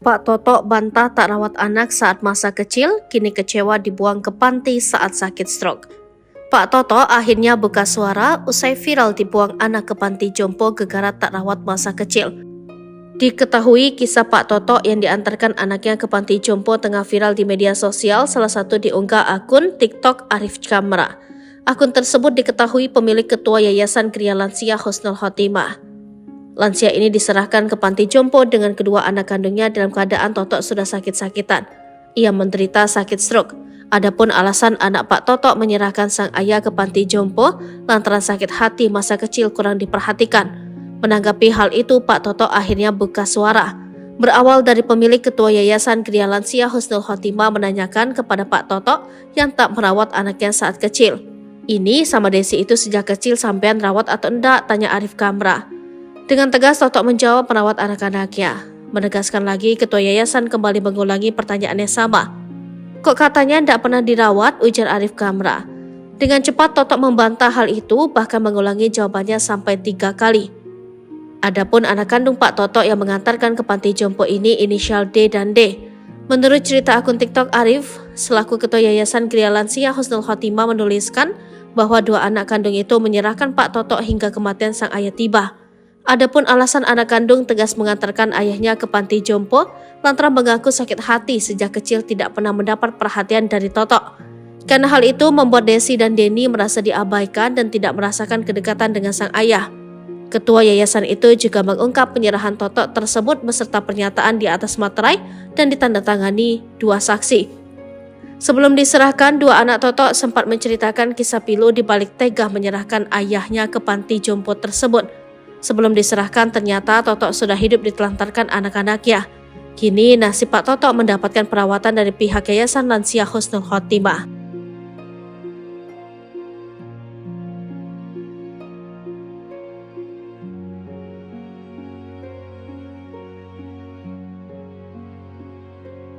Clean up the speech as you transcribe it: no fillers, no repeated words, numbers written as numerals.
Pak Toto bantah tak rawat anak saat masa kecil, kini kecewa dibuang ke panti saat sakit stroke. Pak Toto akhirnya buka suara usai viral dibuang anak ke panti jompo gegara tak rawat masa kecil. Diketahui kisah Pak Toto yang diantarkan anaknya ke panti jompo tengah viral di media sosial, salah satu diunggah akun TikTok Arif Kamra. Akun tersebut diketahui pemilik Ketua Yayasan Kria Lansia Husnul Khotimah. Lansia ini diserahkan ke panti jompo dengan kedua anak kandungnya dalam keadaan Toto sudah sakit-sakitan. Ia menderita sakit stroke. Adapun alasan anak Pak Toto menyerahkan sang ayah ke panti jompo lantaran sakit hati masa kecil kurang diperhatikan. Menanggapi hal itu, Pak Toto akhirnya buka suara. Berawal dari pemilik Ketua Yayasan Kria Lansia Husnul Khotimah menanyakan kepada Pak Toto yang tak merawat anaknya saat kecil. "Ini sama Desi itu sejak kecil sampean rawat atau enggak?" tanya Arif Kamra. Dengan tegas Toto menjawab merawat anak-anaknya. Menegaskan lagi, Ketua Yayasan kembali mengulangi pertanyaannya sama. "Kok katanya tidak pernah dirawat?" ujar Arif Kamra. Dengan cepat Toto membantah hal itu, bahkan mengulangi jawabannya sampai 3 kali. Adapun anak kandung Pak Toto yang mengantarkan ke panti jompo ini inisial D dan D. Menurut cerita akun TikTok Arif, selaku Ketua Yayasan Kria Lansia Husnul Khotimah menuliskan bahwa 2 anak kandung itu menyerahkan Pak Toto hingga kematian sang ayah tiba. Adapun alasan anak kandung tegas mengantarkan ayahnya ke panti jompo lantaran mengaku sakit hati sejak kecil tidak pernah mendapat perhatian dari Toto. Karena hal itu membuat Desi dan Denny merasa diabaikan dan tidak merasakan kedekatan dengan sang ayah. Ketua yayasan itu juga mengungkap penyerahan Toto tersebut beserta pernyataan di atas materai dan ditandatangani 2 saksi. Sebelum diserahkan, 2 anak Toto sempat menceritakan kisah pilu di balik tega menyerahkan ayahnya ke panti jompo tersebut. Sebelum diserahkan, ternyata Toto sudah hidup ditelantarkan anak-anaknya. Kini nasib Pak Toto mendapatkan perawatan dari pihak Yayasan Lansia Husnul Khotimah.